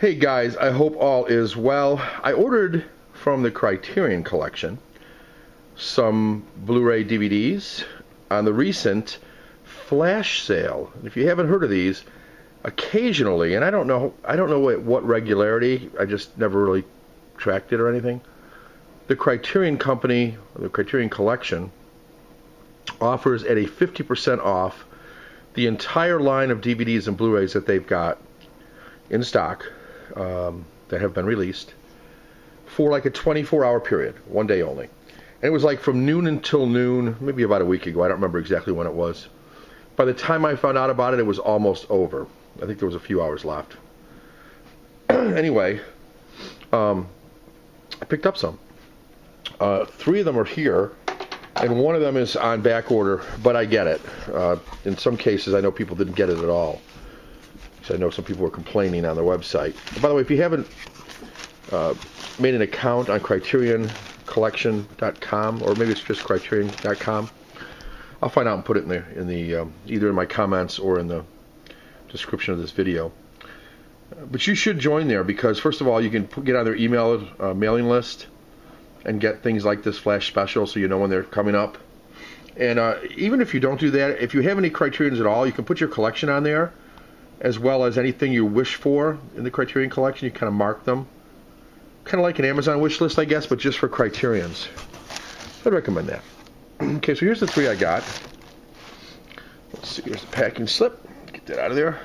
Hey guys, I hope all is well. I ordered from the Criterion collection some Blu-ray DVDs on the recent flash sale. If you haven't heard of these, occasionally, and I don't know what regularity, I just never really tracked it or anything, the Criterion company, or the Criterion collection, offers at a 50% off the entire line of DVDs and Blu-rays that they've got in stock that have been released for like a 24-hour period, one day only. And it was like from noon until noon, maybe about a week ago. I don't remember exactly when it was. By the time I found out about it, it was almost over. I think there was a few hours left. Anyway, I picked up some. 3 of them are here, and one of them is on back order, but I get it. In some cases, I know people didn't get it at all. So I know some people were complaining on their website. By the way, if you haven't made an account on CriterionCollection.com, or maybe it's just Criterion.com, I'll find out and put it in the either in my comments or in the description of this video. But you should join there because, first of all, you can get on their email mailing list and get things like this flash special, so you know when they're coming up. And even if you don't do that, if you have any Criterions at all, you can put your collection on there, as well as anything you wish for in the Criterion collection. You kind of mark them. Kind of like an Amazon wish list, I guess, but just for Criterions. I'd recommend that. Okay, so here's the 3 I got. Let's see, here's the packing slip. Get that out of there.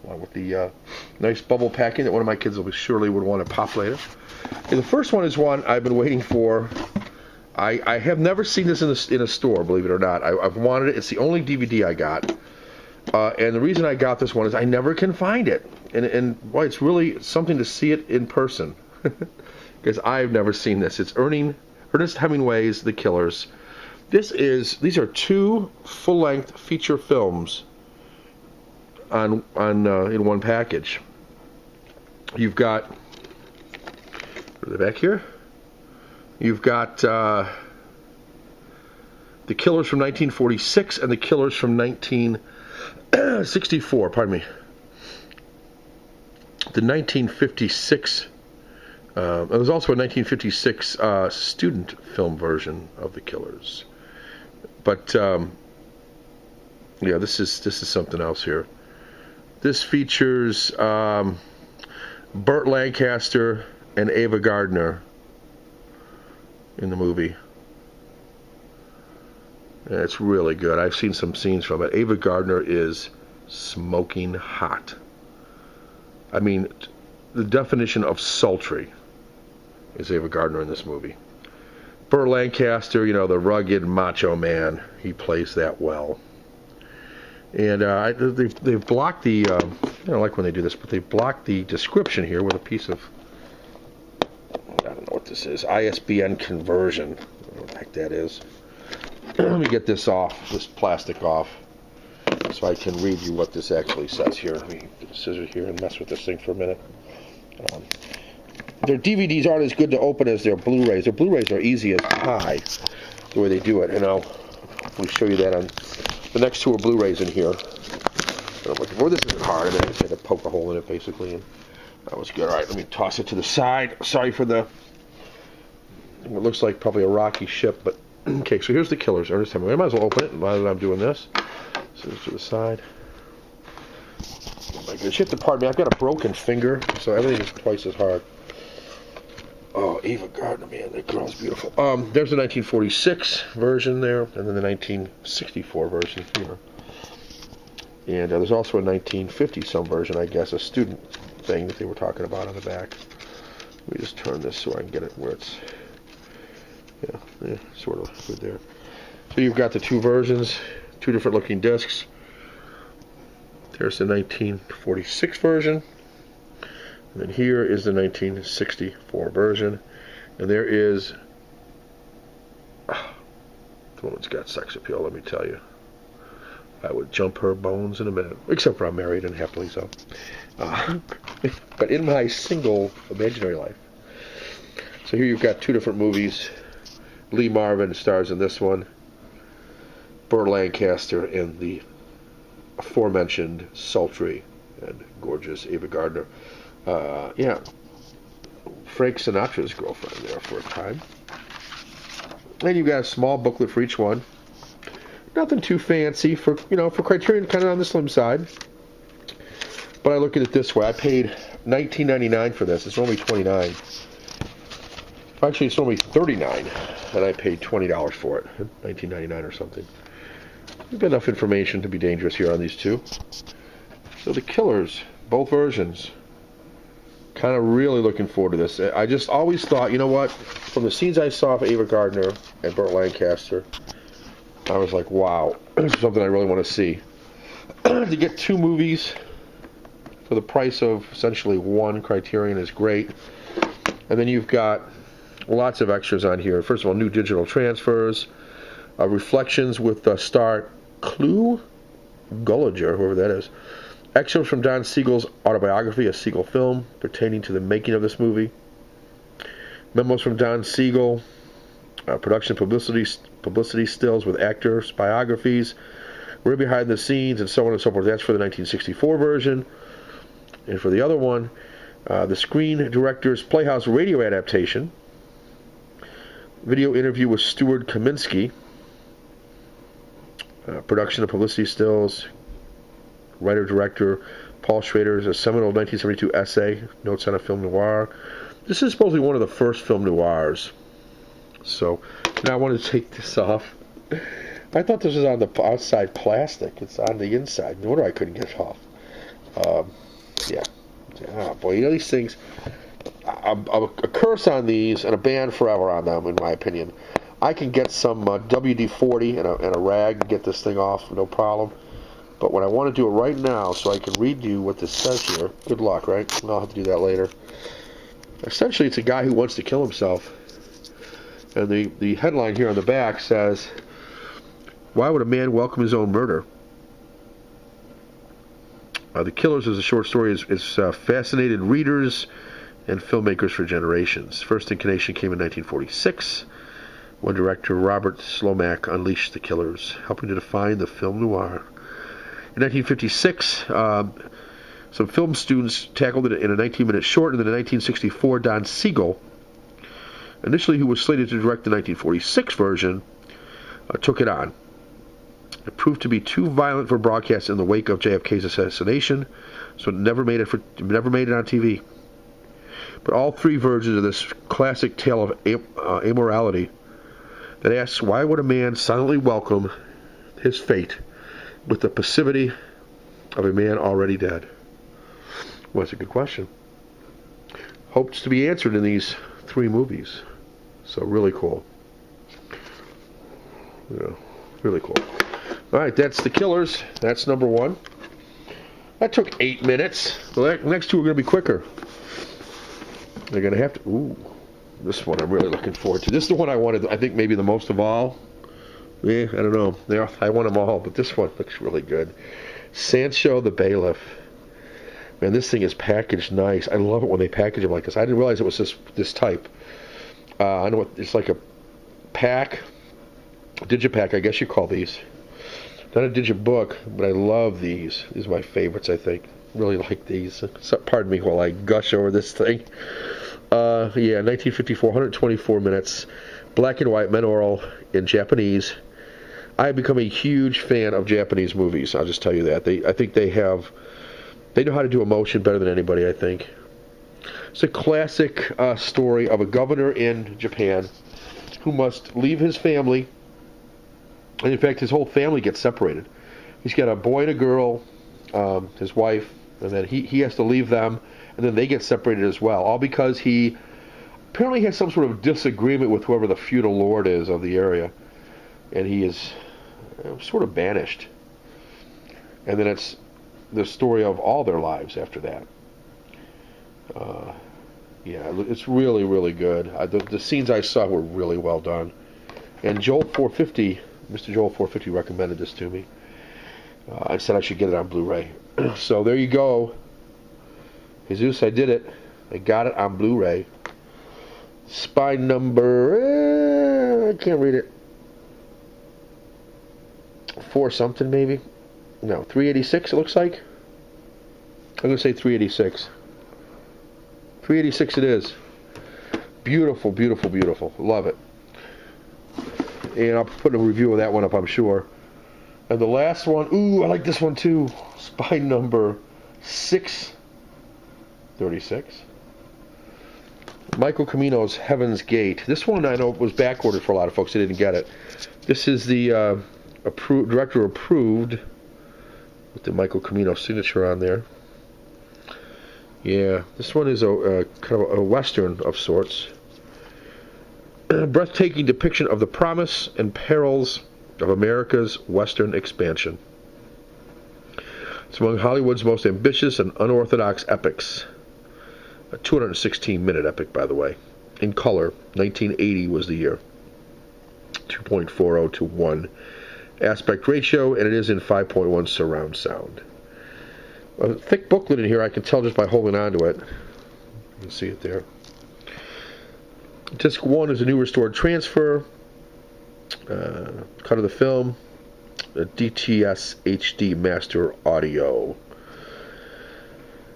Along with the nice bubble packing that one of my kids surely would want to pop later. Okay, the first one is one I've been waiting for. I have never seen this in a store, believe it or not. I've wanted it. It's the only DVD I got. And the reason I got this one is I never can find it. And boy, it's really something to see it in person. Because I've never seen this. It's Ernest Hemingway's The Killers. These are 2 full-length feature films on in one package. You've got, are they back here? You've got The Killers from 1946 and The Killers from 1964, pardon me. The 1956, there's also a 1956 student film version of The Killers. But, yeah, this is something else here. This features Burt Lancaster and Ava Gardner in the movie. And it's really good. I've seen some scenes from it. Ava Gardner is smoking hot. I mean, the definition of sultry is Ava Gardner in this movie. Burt Lancaster, you know, the rugged macho man, he plays that well. And they've blocked the, I don't like when they do this, but they've blocked the description here with a piece of, I don't know what this is, ISBN conversion. I don't know what the heck that is. Let me get this off, this plastic off, so I can read you what this actually says here. Let me get a scissors here and mess with this thing for a minute. Their DVDs aren't as good to open as their Blu-rays. Their Blu-rays are easy as pie, the way they do it, and I'll hopefully show you that on the next 2 are Blu-rays in here. I'm looking for. This isn't hard. I mean, I just had to poke a hole in it, basically, and that was good. All right, let me toss it to the side. Sorry for the, it looks like probably a rocky ship, but okay, so here's The Killers, Ernest Hemingway. I might as well open it while I'm doing this. So it's to the side. Oh my goodness, you have to pardon me. I've got a broken finger, so everything is twice as hard. Oh, Ava Gardner, man, that girl's beautiful. There's the 1946 version there, and then the 1964 version here. And there's also a 1950-some version, I guess, a student thing that they were talking about on the back. Let me just turn this so I can get it where it's, yeah, sort of good there. So you've got the 2 versions, 2 different looking discs. There's the 1946 version. And then here is the 1964 version. And there is, the woman's got sex appeal, let me tell you. I would jump her bones in a minute. Except for I'm married and happily so. But in my single imaginary life. So here you've got 2 different movies. Lee Marvin stars in this one. Burt Lancaster in the aforementioned sultry and gorgeous Ava Gardner. Yeah, Frank Sinatra's girlfriend there for a time. And you've got a small booklet for each one. Nothing too fancy for Criterion, kind of on the slim side. But I look at it this way: I paid $19.99 for this. It's normally $29. Actually, it's normally $39, and I paid $20 for it. $19.99 or something. We've got enough information to be dangerous here on these two. So the Killers, both versions. Kind of really looking forward to this. I just always thought, you know what? From the scenes I saw of Ava Gardner and Burt Lancaster, I was like, wow, this is something I really want to see. To get two movies for the price of essentially one Criterion is great. And then you've got lots of extras on here. First of all, new digital transfers, reflections with star Clu Gulager, whoever that is. Excerpts from Don Siegel's autobiography, a Siegel film, pertaining to the making of this movie. Memos from Don Siegel, production publicity stills with actors, biographies, real behind the scenes, and so on and so forth. That's for the 1964 version. And for the other one, the Screen Director's Playhouse radio adaptation, video interview with Stuart Kaminsky, production of publicity stills, writer-director Paul Schrader's a seminal 1972 essay, Notes on a Film Noir. This is supposedly one of the first film noirs. So, now I want to take this off. I thought this was on the outside plastic. It's on the inside. No wonder I couldn't get it off. Yeah. Oh, boy, these things... a curse on these and a ban forever on them, in my opinion. I can get some WD-40 and a rag and get this thing off, no problem. But when I want to do it right now, so I can read you what this says here, good luck, right? I'll have to do that later. Essentially, it's a guy who wants to kill himself. And the headline here on the back says, "Why would a man welcome his own murder?" The Killers is a short story. It's fascinated readers and filmmakers for generations. First incarnation came in 1946, when director Robert Slomak unleashed the Killers, helping to define the film noir. In 1956, some film students tackled it in a 19-minute short, and then in 1964, Don Siegel, initially who was slated to direct the 1946 version, took it on. It proved to be too violent for broadcast in the wake of JFK's assassination, so it never made it on TV. But all three versions of this classic tale of amorality that asks, why would a man silently welcome his fate with the passivity of a man already dead? Well, that's a good question. Hopes to be answered in these three movies. So really cool. Yeah, really cool. All right, that's The Killers. That's number one. That took 8 minutes. The next two are going to be quicker. They're going to have to... Ooh, this one I'm really looking forward to. This is the one I wanted, I think, maybe the most of all. Yeah, I don't know. I want them all, but this one looks really good. Sancho the Bailiff. Man, this thing is packaged nice. I love it when they package them like this. I didn't realize it was this type. I know it's like a pack, digipack, I guess you call these. Not a digibook, but I love these. These are my favorites, I think. Really like these. So, pardon me while I gush over this thing. Yeah, 1954, 124 minutes. Black and white, men oral in Japanese. I have become a huge fan of Japanese movies. I'll just tell you that. I think they know how to do emotion better than anybody, I think. It's a classic story of a governor in Japan who must leave his family. And in fact, his whole family gets separated. He's got a boy and a girl, his wife, and then he has to leave them, and then they get separated as well. All because he apparently has some sort of disagreement with whoever the feudal lord is of the area. And he is sort of banished. And then it's the story of all their lives after that. Yeah, it's really, really good. The scenes I saw were really well done. And Mr. Joel 450 recommended this to me. I said I should get it on Blu-ray. So there you go. Jesus, I did it. I got it on Blu-ray. Spy number... I can't read it. 4 something maybe? No, 386 it looks like. I'm going to say 386. 386 it is. Beautiful, beautiful, beautiful. Love it. And I'll put a review of that one up, I'm sure. And the last one, ooh, I like this one too. Spy number 636. Michael Cimino's Heaven's Gate. This one I know was back ordered for a lot of folks that didn't get it. This is the director approved with the Michael Cimino signature on there. Yeah, this one is a kind of a western of sorts. Breathtaking depiction of the promise and perils of America's western expansion. It's among Hollywood's most ambitious and unorthodox epics. A 216-minute epic, by the way. In color, 1980 was the year. 2.40 to 1 aspect ratio, and it is in 5.1 surround sound. A thick booklet in here, I can tell just by holding on to it. You can see it there. Disc 1 is a new restored transfer. Cut of the film. A DTS HD Master Audio.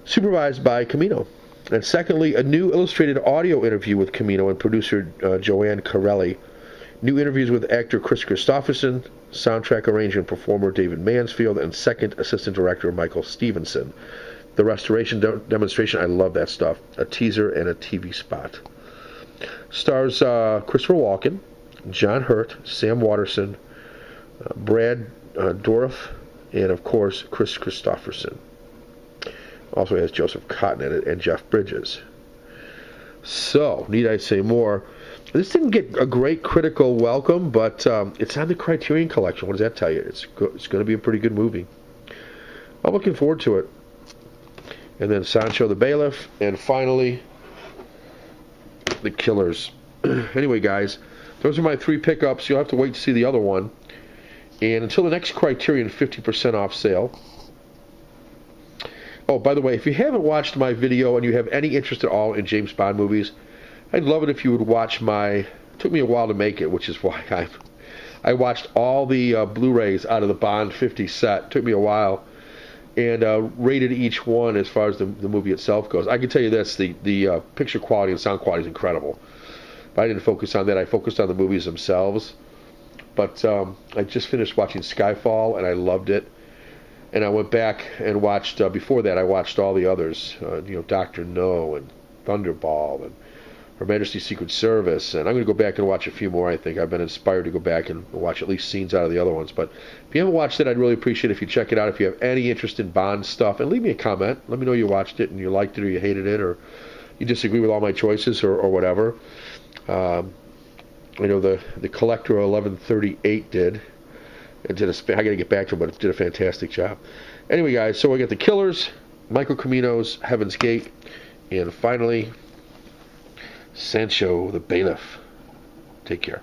Supervised by Cimino. And secondly, a new illustrated audio interview with Cimino and producer Joanne Corelli. New interviews with actor Chris Christopherson, soundtrack arranger and performer David Mansfield, and second assistant director Michael Stevenson. The restoration demonstration, I love that stuff. A teaser and a TV spot. Stars Christopher Walken, John Hurt, Sam Waterston, Brad Dourif, and of course Chris Christopherson. Also has Joseph Cotton in it and Jeff Bridges. So, need I say more? This didn't get a great critical welcome, but it's on the Criterion Collection. What does that tell you? It's going to be a pretty good movie. I'm looking forward to it. And then Sancho the Bailiff, and finally, The Killers. Anyway, guys, those are my 3 pickups. You'll have to wait to see the other one. And until the next Criterion 50% off sale. Oh, by the way, if you haven't watched my video and you have any interest at all in James Bond movies, I'd love it if you would watch my... It took me a while to make it, which is why I watched all the Blu-rays out of the Bond 50 set. It took me a while. And rated each one as far as the movie itself goes. I can tell you this, the picture quality and sound quality is incredible. But I didn't focus on that. I focused on the movies themselves. But I just finished watching Skyfall, and I loved it. And I went back and watched, before that, I watched all the others. Dr. No and Thunderball and Her Majesty's Secret Service. And I'm going to go back and watch a few more, I think. I've been inspired to go back and watch at least scenes out of the other ones. But if you haven't watched it, I'd really appreciate it if you check it out. If you have any interest in Bond stuff, and leave me a comment. Let me know you watched it and you liked it or you hated it or you disagree with all my choices or whatever. I know the Collector 1138 did. I got to get back to him, but it did a fantastic job. Anyway, guys, so we got The Killers, Michael Cimino's Heaven's Gate, and finally, Sancho the Bailiff. Take care.